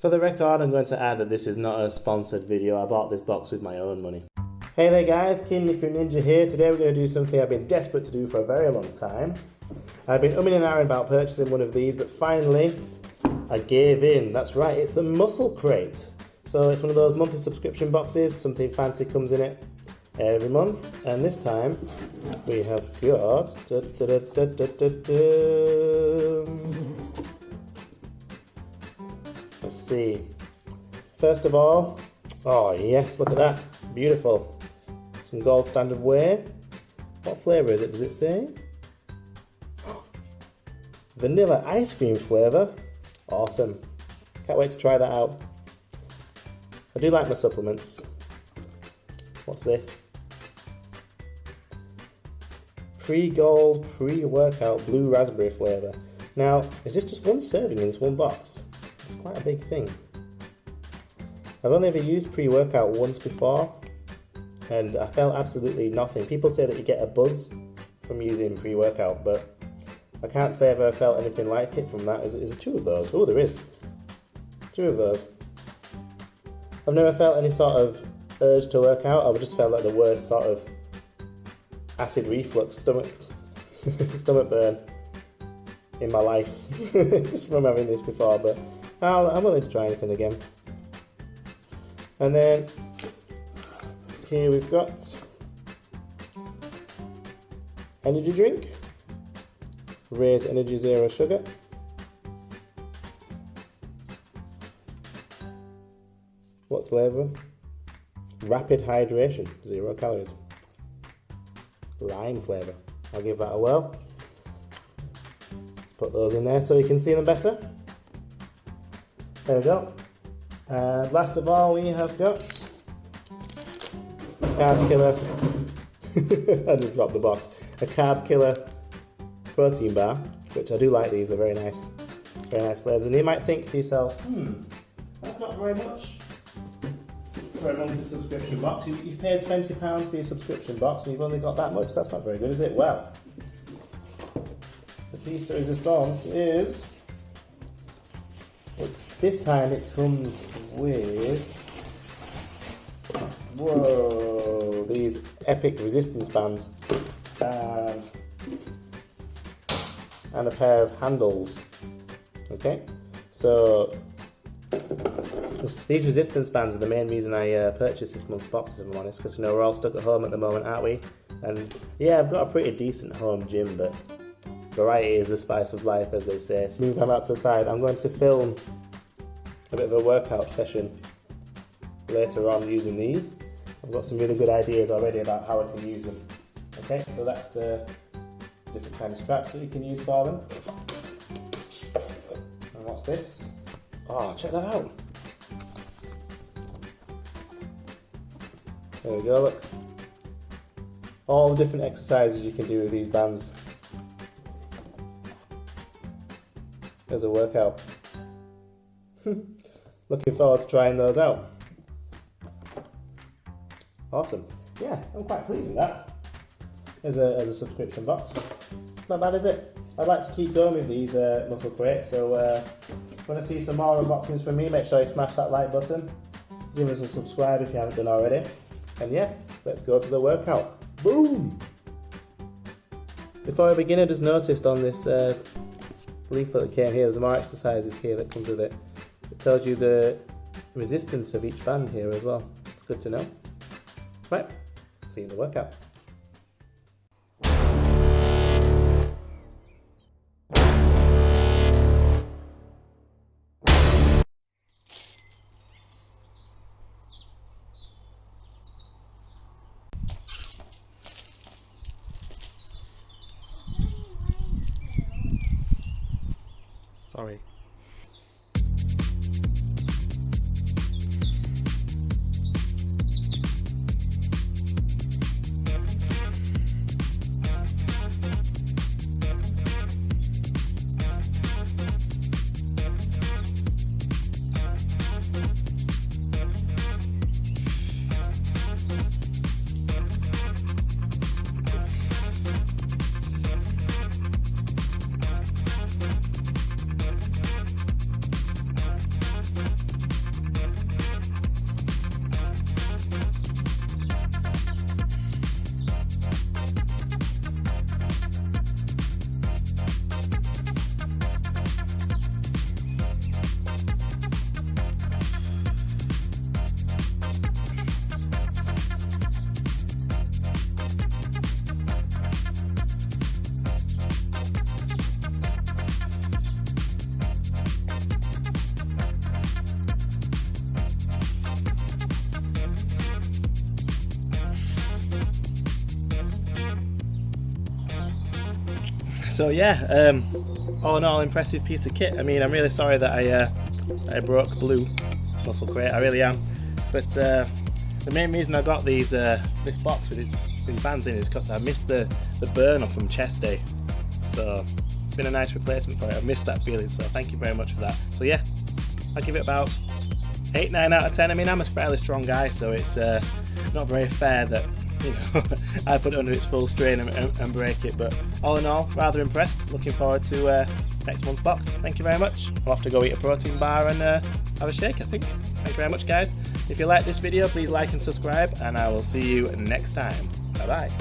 For the record, I'm going to add that this is not a sponsored video. I bought this box with my own money. Hey there guys, King Nicker Ninja here. Today we're going to do something I've been desperate to do for a very long time. I've been umming and ahhing about purchasing one of these, but finally I gave in. That's right, it's the Muscle Crate. So it's one of those monthly subscription boxes, something fancy comes in it every month, and this time we have got let's see. First of all, oh yes, look at that, beautiful. Some gold standard whey. What flavour is it? Does it say? Vanilla ice cream flavour. Awesome. Can't wait to try that out. I do like my supplements. What's this? Pre-gold, pre-workout blue raspberry flavour. Now, is this just one serving in this one box? It's quite a big thing. I've only ever used pre-workout once before, and I felt absolutely nothing. People say that you get a buzz from using pre-workout, but I can't say I've ever felt anything like it from that. Is there two of those? Oh, there is. Two of those. I've never felt any sort of urge to work out. I've just felt like the worst sort of acid reflux, stomach burn in my life just from having this before, but I'm willing to try anything again. And then here we've got energy drink, Raise Energy Zero Sugar. What flavour? Rapid Hydration, 0 calories. Lime flavour. I'll give that a whirl. Let's put those in there so you can see them better. There we go. And last of all, we have got Carb Killer. I just dropped the box. A Carb Killer protein bar, which I do like these. They're very nice flavours. And you might think to yourself, that's not very much for a monthly subscription box. You've paid £20 for your subscription box and you've only got that much. That's not very good, is it? Well, the piece de resistance is, this time it comes with, whoa, these epic resistance bands and a pair of handles. Okay, so these resistance bands are the main reason I purchased this month's boxes, if I'm honest, because we're all stuck at home at the moment, aren't we? And yeah, I've got a pretty decent home gym, but variety is the spice of life, as they say. So move them out to the side. I'm going to film a bit of a workout session later on using these. I've got some really good ideas already about how I can use them. Okay, so that's the different kind of straps that you can use for them. And what's this? Oh, check that out. There we go, look. All the different exercises you can do with these bands as a workout. Looking forward to trying those out. Awesome. Yeah, I'm quite pleased with that as a subscription box. It's not bad, is it? I'd like to keep going with these Muscle Crates, so want to see some more unboxings from me, make sure you smash that like button. Give us a subscribe if you haven't done already. And yeah, let's go to the workout. Boom! Before I begin, I just noticed on this leaflet that came here, there's more exercises here that comes with it. It tells you the resistance of each band here as well. It's good to know. Right, see you in the workout. Sorry. So yeah, all in all, impressive piece of kit. I mean, I'm really sorry that I broke Blue muscle crate. I really am. But the main reason I got these this box with these bands in is because I missed the burn-up from chest day. So it's been a nice replacement for it. I've missed that feeling, so thank you very much for that. So yeah, I'll give it about 8, 9 out of 10. I mean, I'm a fairly strong guy, so it's not very fair that, you know, I put it under its full strain and break it. But all in all, rather impressed. Looking forward to next month's box. Thank you very much. I'll have to go eat a protein bar and have a shake, I think. Thank you very much, guys. If you like this video, please like and subscribe, and I will see you next time. Bye bye.